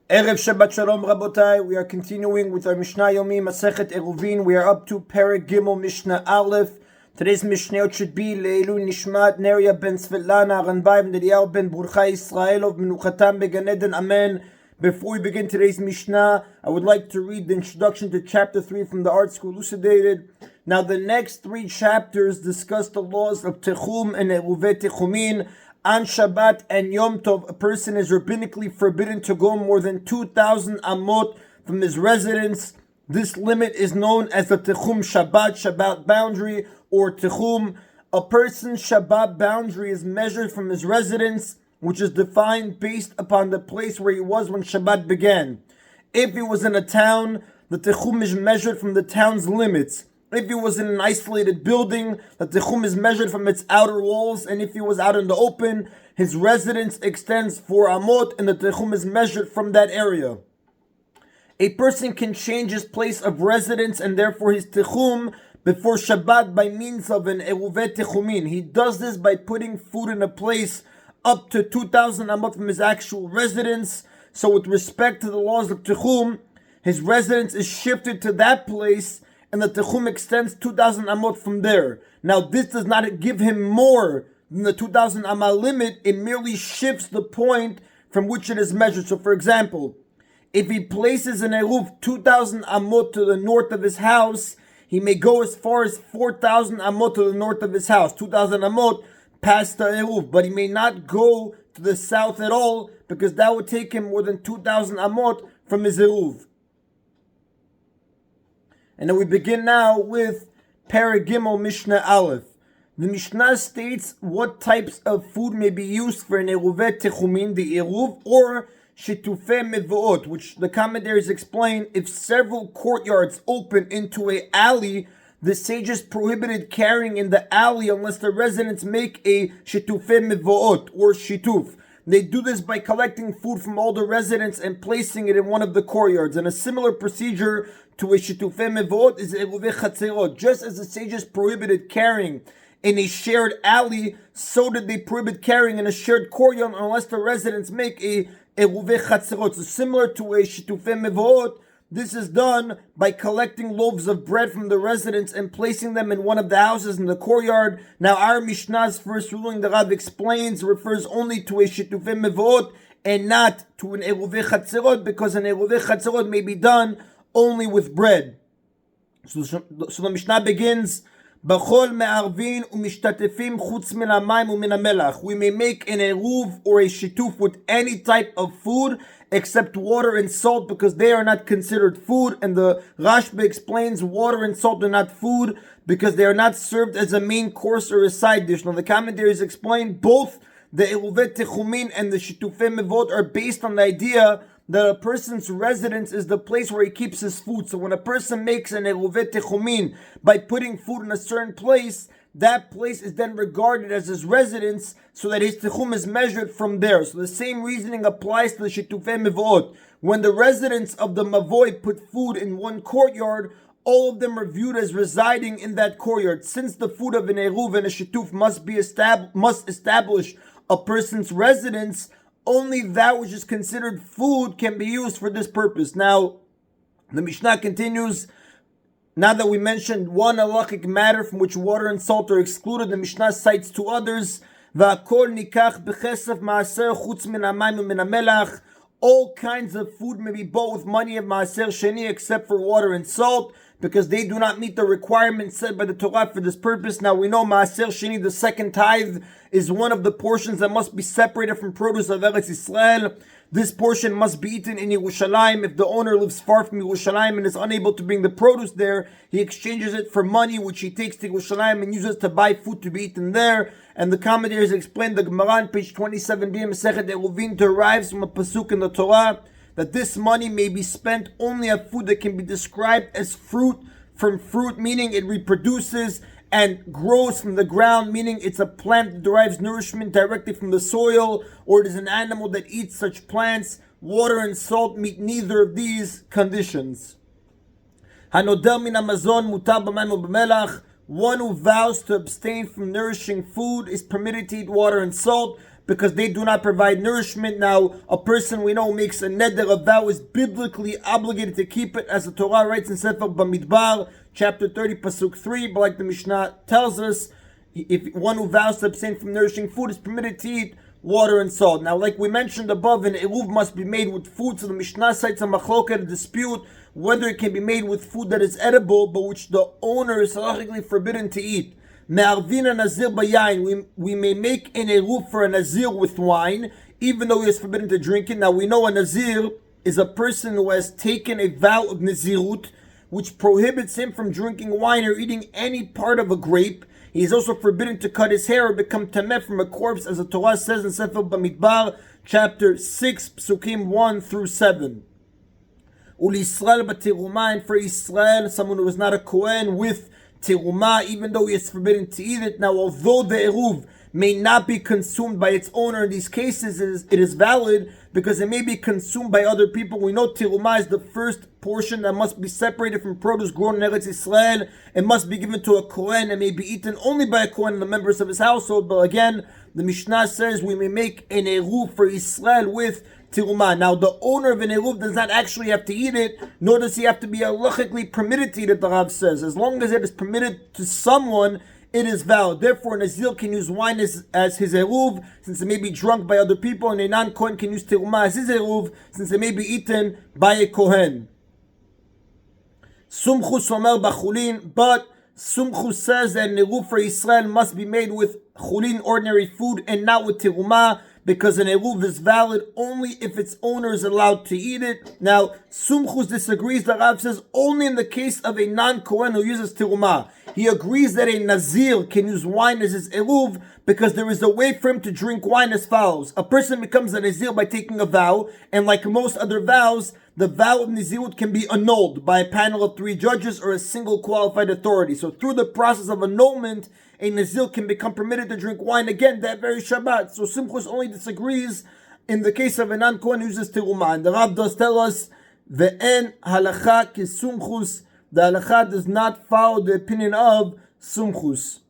Erev Shabbat Shalom Rabotai. We are continuing with our Mishna Yomi Masechet Eruvin. We are up to Perek Gimel Mishnah Aleph. Today's Mishnayot should be Leilu Nishmat Neria ben Svetlana Ranbaim Neriyahu ben Burcha Israelov Menuchatam Began Eden. Amen. Before we begin today's Mishnah, I would like to read the introduction to chapter 3 from the Art School Elucidated. Now the next 3 chapters discuss the laws of Techum and Eruvei Techumin. On Shabbat and Yom Tov, a person is rabbinically forbidden to go more than 2,000 amot from his residence. This limit is known as the Techum Shabbat boundary, or Techum. A person's Shabbat boundary is measured from his residence, which is defined based upon the place where he was when Shabbat began. If he was in a town, the Techum is measured from the town's limits. If he was in an isolated building, the Techum is measured from its outer walls, and if he was out in the open, his residence extends 4 amot, and the Techum is measured from that area. A person can change his place of residence, and therefore his Techum, before Shabbat by means of an Eruvei Techumin. He does this by putting food in a place up to 2,000 amot from his actual residence. So with respect to the laws of Techum, his residence is shifted to that place, and the Techum extends 2,000 amot from there. Now this does not give him more than the 2,000 amot limit, it merely shifts the point from which it is measured. So for example, if he places an Eruv 2,000 amot to the north of his house, he may go as far as 4,000 amot to the north of his house, 2,000 amot past the Eruv, but he may not go to the south at all, because that would take him more than 2,000 amot from his Eruv. And then we begin now with Perek Gimel Mishnah Aleph. The Mishnah states what types of food may be used for an Eruvei Techumin, the Eruv, or Shitufei Mevoot, which the commentaries explain, if several courtyards open into an alley, the sages prohibited carrying in the alley unless the residents make a Shitufei Mevoot, or Shituf. They do this by collecting food from all the residents and placing it in one of the courtyards. And a similar procedure to a Shitufei Mevoot is Eruvei Chatzerot. Just as the sages prohibited carrying in a shared alley, so did they prohibit carrying in a shared courtyard unless the residents make a Eruvei Chatzerot. So similar to a Shitufei Mevoot, this is done by collecting loaves of bread from the residents and placing them in one of the houses in the courtyard. Now our Mishnah's first ruling, the Rav explains, refers only to a Shitufei Mevoot and not to an Eruvei Chatzerot, because an Eruvei Chatzerot may be done only with bread. So the Mishnah begins, B'chol me'arvin u'mishtatefim chutz min ha'mayim u'min ha'melach. We may make an eruv or a shituf with any type of food except water and salt, because they are not considered food. And the Rashba explains water and salt are not food because they are not served as a main course or a side dish. Now the commentaries explain both the Eruvei Techumin and the Shitufei Mevoot are based on the idea that a person's residence is the place where he keeps his food. So when a person makes an Eruvei Techumin by putting food in a certain place, that place is then regarded as his residence, so that his Techum is measured from there. So the same reasoning applies to the Shitufei Mevoot. When the residents of the Mavoi put food in one courtyard, all of them are viewed as residing in that courtyard. Since the food of an Eruv and a Shituf must establish a person's residence, only that which is considered food can be used for this purpose. Now, the Mishnah continues. Now that we mentioned one halachic matter from which water and salt are excluded, the Mishnah cites 2 others. V'akol nikach b'chesef ma'aser chutz min ha'mayim u'min ha'melach. All kinds of food may be bought with money of Maaser Sheni except for water and salt, because they do not meet the requirements set by the Torah for this purpose. Now we know Maaser Sheni, the second tithe, is one of the portions that must be separated from produce of Eretz Yisrael. This portion must be eaten in Yerushalayim. If the owner lives far from Yerushalayim and is unable to bring the produce there, he exchanges it for money, which he takes to Yerushalayim and uses to buy food to be eaten there. And the commentators explain, the Gemara on page 27b, Masechet Eruvin, derives from a pasuk in the Torah that this money may be spent only on food that can be described as fruit from fruit, meaning it reproduces and grows from the ground, meaning it's a plant that derives nourishment directly from the soil, or it is an animal that eats such plants. Water and salt meet neither of these conditions. Hanoder min hamazon mutar b'mayim u'b'melach. One who vows to abstain from nourishing food is permitted to eat water and salt, because they do not provide nourishment. Now, a person we know makes a neder, a vow, is biblically obligated to keep it, as the Torah writes in Sefer Bamidbar, chapter 30, pasuk 3. But like the Mishnah tells us, if one who vows to abstain from nourishing food is permitted to eat water and salt. Now, like we mentioned above, an eruv must be made with food. So the Mishnah cites a machloket, a dispute, whether it can be made with food that is edible, but which the owner is halachically forbidden to eat. Me'arvin nazir bayayin, we may make an eruv for a nazir with wine, even though he is forbidden to drink it. Now, we know a nazir is a person who has taken a vow of nazirut, which prohibits him from drinking wine or eating any part of a grape. He is also forbidden to cut his hair or become tameh from a corpse, as the Torah says in Sefer Bamidbar, chapter 6, psukim 1 through 7. Uli Yisrael b'teruma, and for Israel, someone who is not a Kohen with teruma, even though he is forbidden to eat it. Now, although the eruv may not be consumed by its owner in these cases, it is valid because it may be consumed by other people. We know teruma is the first portion that must be separated from produce grown in Eretz Israel. It must be given to a Kohen and may be eaten only by a Kohen and the members of his household. But again, the Mishnah says we may make an eruv for Israel with teruma. Now, the owner of an eruv does not actually have to eat it, nor does he have to be halachically permitted to eat it, the Rav says. As long as it is permitted to someone, it is valid. Therefore, a Nazir can use wine as his eruv, since it may be drunk by other people, and a non-Kohen can use teruma as his eruv, since it may be eaten by a Kohen. Sumchus omer b'chulin, but Sumchus says that an eruv for Israel must be made with chulin, ordinary food, and not with teruma, because an eruv is valid only if its owner is allowed to eat it. Now, Sumchus disagrees. The Rav says only in the case of a non-Kohen who uses teruma. He agrees that a Nazir can use wine as his eruv because there is a way for him to drink wine as follows. A person becomes a Nazir by taking a vow, and like most other vows, the vow of Nazirut can be annulled by a panel of 3 judges or a single qualified authority. So through the process of annulment, a Nazir can become permitted to drink wine again that very Shabbat. So Simchus only disagrees in the case of a non-Kohen who uses teruma. And the Rav does tell us, Ve'en halacha ki Sumchus, the halacha does not follow the opinion of Sumchus.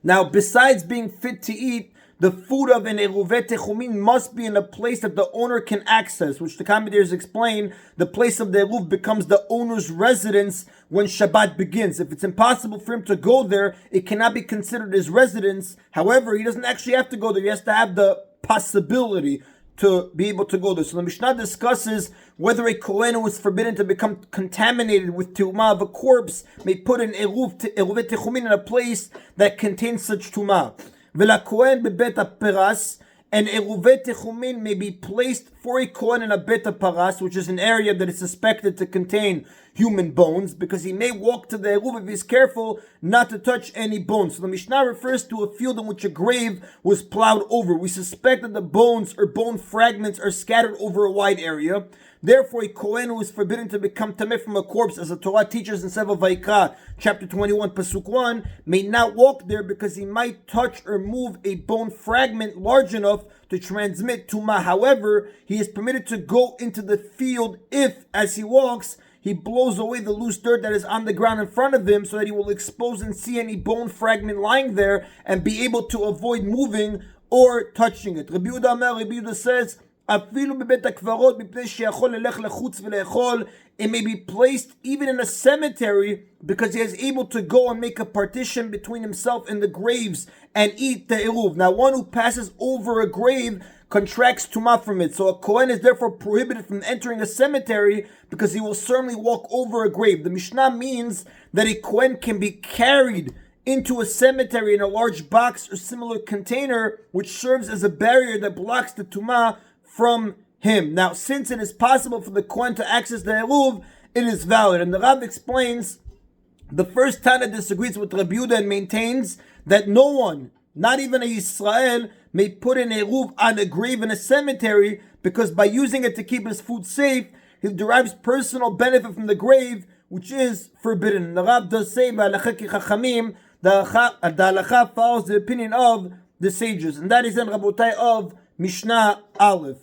Now, besides being fit to eat, the food of an Eruvin Techumin must be in a place that the owner can access, which the commentators explain. The place of the Eruv becomes the owner's residence when Shabbat begins. If it's impossible for him to go there, it cannot be considered his residence. However, he doesn't actually have to go there. He has to have the possibility to be able to go there. So the Mishnah discusses whether a Kohen who is forbidden to become contaminated with Tumah of a corpse may put an Eruvin Techumin in a place that contains such Tumah. V'lakohen bebet haperas, and Eruvin Techumin may be placed for a Kohen in a bet haparas, which is an area that is suspected to contain human bones, because he may walk to the Eruv if he's careful not to touch any bones. So the Mishnah refers to a field in which a grave was plowed over. We suspect that the bones or bone fragments are scattered over a wide area. Therefore, a Kohen who is forbidden to become tameh from a corpse, as the Torah teaches in Sefer Vayikra, chapter 21, pasuk 1, may not walk there because he might touch or move a bone fragment large enough to transmit tumah. However, he is permitted to go into the field if, as he walks, he blows away the loose dirt that is on the ground in front of him, so that he will expose and see any bone fragment lying there and be able to avoid moving or touching it. Rabbi Yehuda says, it may be placed even in a cemetery because he is able to go and make a partition between himself and the graves and eat the eruv. Now, one who passes over a grave contracts tumah from it. So a Kohen is therefore prohibited from entering a cemetery because he will certainly walk over a grave. The Mishnah means that a Kohen can be carried into a cemetery in a large box or similar container, which serves as a barrier that blocks the tumah from him. Now, since it is possible for the Kohen to access the Eruv, it is valid. And the Rav explains, the first Tana disagrees with Rabbi Yehuda and maintains that no one, not even a Yisrael, may put an Eruv on a grave in a cemetery, because by using it to keep his food safe, he derives personal benefit from the grave, which is forbidden. And the Rav does say, V'alacha ki chachamim, the halacha follows the opinion of the sages. And that is in Rabotai of Mishnah Aleph.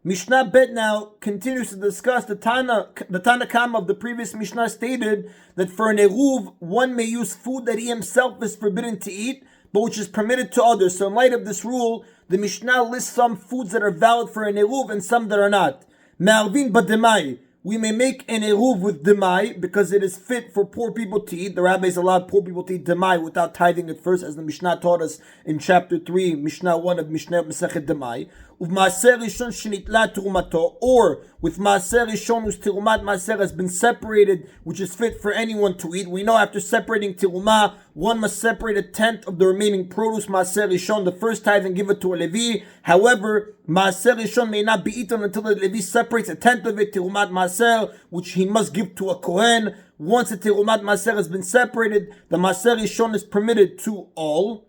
Mishnah Bet now continues to discuss the Tana Kama of the previous Mishnah stated that for an Eruv, one may use food that he himself is forbidden to eat, but which is permitted to others. So in light of this rule, the Mishnah lists some foods that are valid for an Eruv and some that are not. Eruvin b'demai. We may make an Eruv with demai because it is fit for poor people to eat. The rabbis allowed poor people to eat demai without tithing at first, as the Mishnah taught us in chapter 3, Mishnah 1 of Mishnah Masechet Demai. Or with Maaser Rishon whose Tirumat Maaser has been separated, which is fit for anyone to eat. We know after separating Tirumah, one must separate a tenth of the remaining produce, Maaser Rishon, the first tithe, and give it to a Levi. However, Maaser Rishon may not be eaten until the Levi separates a tenth of it, Tirumat Maaser, which he must give to a Kohen. Once the Tirumat Maaser has been separated, the Maaser Rishon is permitted to all.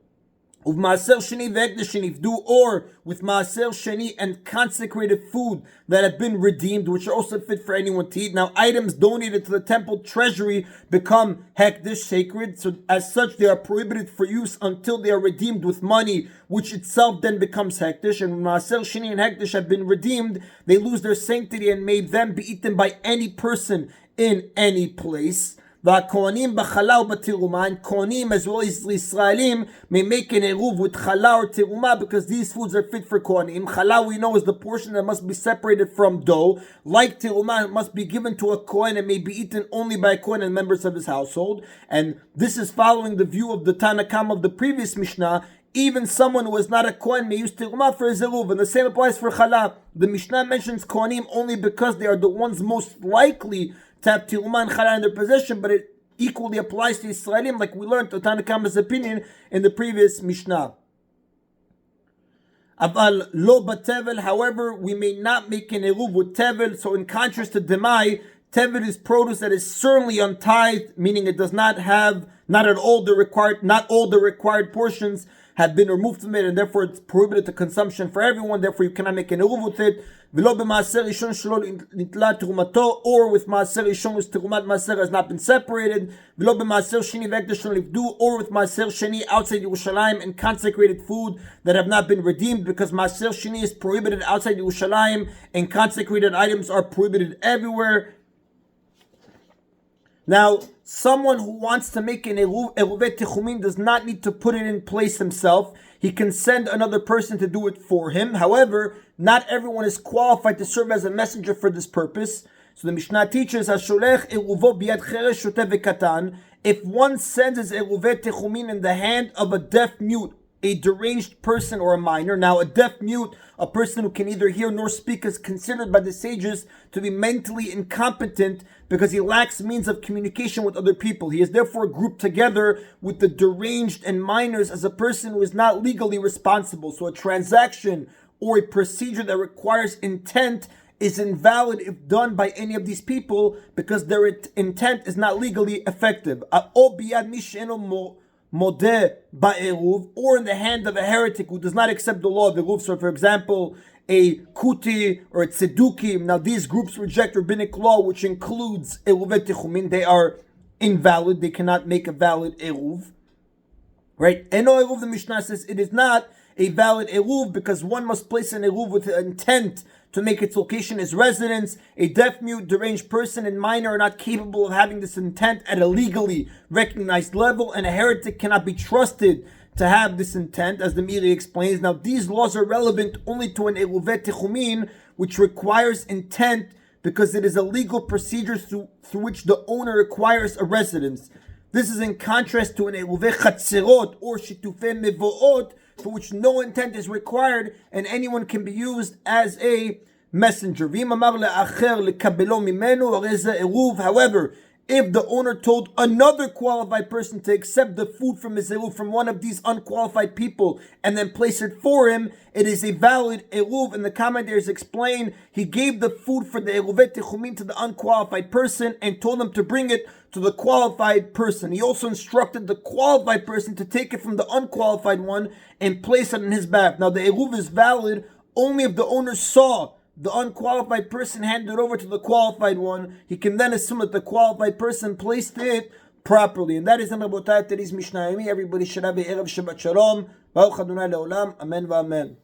With Maaser Sheni ve'ekdesh shenifdu, or with Maaser Sheni and consecrated food that have been redeemed, which are also fit for anyone to eat. Now, items donated to the temple treasury become hekdesh, sacred, so as such they are prohibited for use until they are redeemed with money, which itself then becomes hekdesh. And when Maaser Sheni and hekdesh have been redeemed, they lose their sanctity and may then be eaten by any person in any place. The Kohanim b'chala u'b'tiruma, and Kohanim as well as Israelim may make an eruv with chala or tiruma because these foods are fit for Kohanim. Chala, we know, is the portion that must be separated from dough. Like tiruma, it must be given to a Kohen and may be eaten only by a Kohen and members of his household. And this is following the view of the Tana Kama of the previous Mishnah. Even someone who is not a Kohen may use tiruma for his eruv, and the same applies for chala. The Mishnah mentions Kohanim only because they are the ones most likely to have tiruma and chala in their possession, but it equally applies to Israelim, like we learned the Tana Kama's opinion in the previous Mishnah. Aval lo b'tevel, however, we may not make an eruv with tevel. So in contrast to demai, tevel is produce that is certainly untithed, meaning it does not have not all the required portions have been removed from it, and therefore it's prohibited to consumption for everyone. Therefore, you cannot make an eruv with it. V'lo b'maaser rishon shelo nitla terumato, or with maaser rishon whose terumat maaser has not been separated. V'lo b'maaser sheni ve'ekdesh shelo nifdu, or with maaser sheni outside Yerushalayim and consecrated food that have not been redeemed, because maaser sheni is prohibited outside Yerushalayim and consecrated items are prohibited everywhere. Now, someone who wants to make an eruvet techumin does not need to put it in place himself. He can send another person to do it for him. However, not everyone is qualified to serve as a messenger for this purpose. So the Mishnah teaches, "Hasholech eruvo biyad cheresh shoteh vekatan." If one sends his eruvet techumin in the hand of a deaf mute, a deranged person or a minor. Now, a deaf mute, a person who can neither hear nor speak, is considered by the sages to be mentally incompetent because he lacks means of communication with other people. He is therefore grouped together with the deranged and minors as a person who is not legally responsible. So a transaction or a procedure that requires intent is invalid if done by any of these people because their intent is not legally effective. Moed ba'eruv, or in the hand of a heretic who does not accept the law of eruv. So, for example, a kuti or a tzedukim. Now, these groups reject rabbinic law, which includes eruvet techumin. They are invalid. They cannot make a valid eruv. Right? Eno eruv, the Mishnah says, it is not a valid eruv because one must place an eruv with the intent to make its location his residence. A deaf, mute, deranged person and minor are not capable of having this intent at a legally recognized level, and a heretic cannot be trusted to have this intent, as the Miri explains. Now, these laws are relevant only to an eruvet techumin, which requires intent because it is a legal procedure through which the owner acquires a residence. This is in contrast to an eruvet chatzerot or shitufei mevoot, for which no intent is required and anyone can be used as a messenger. However, if the owner told another qualified person to accept the food from his eruv from one of these unqualified people and then place it for him, it is a valid eruv. And the commentators explain he gave the food for the eruvet techumin to the unqualified person and told him to bring it to the qualified person. He also instructed the qualified person to take it from the unqualified one and place it in his bag. Now, the eruv is valid only if the owner saw the unqualified person hand it over to the qualified one. He can then assume that the qualified person placed it properly. And that is in Rabotai today's Mishna Yomi. Everybody should have a Erev Shabbat Shalom. Baruch Adonai Leolam. Amen v'amen.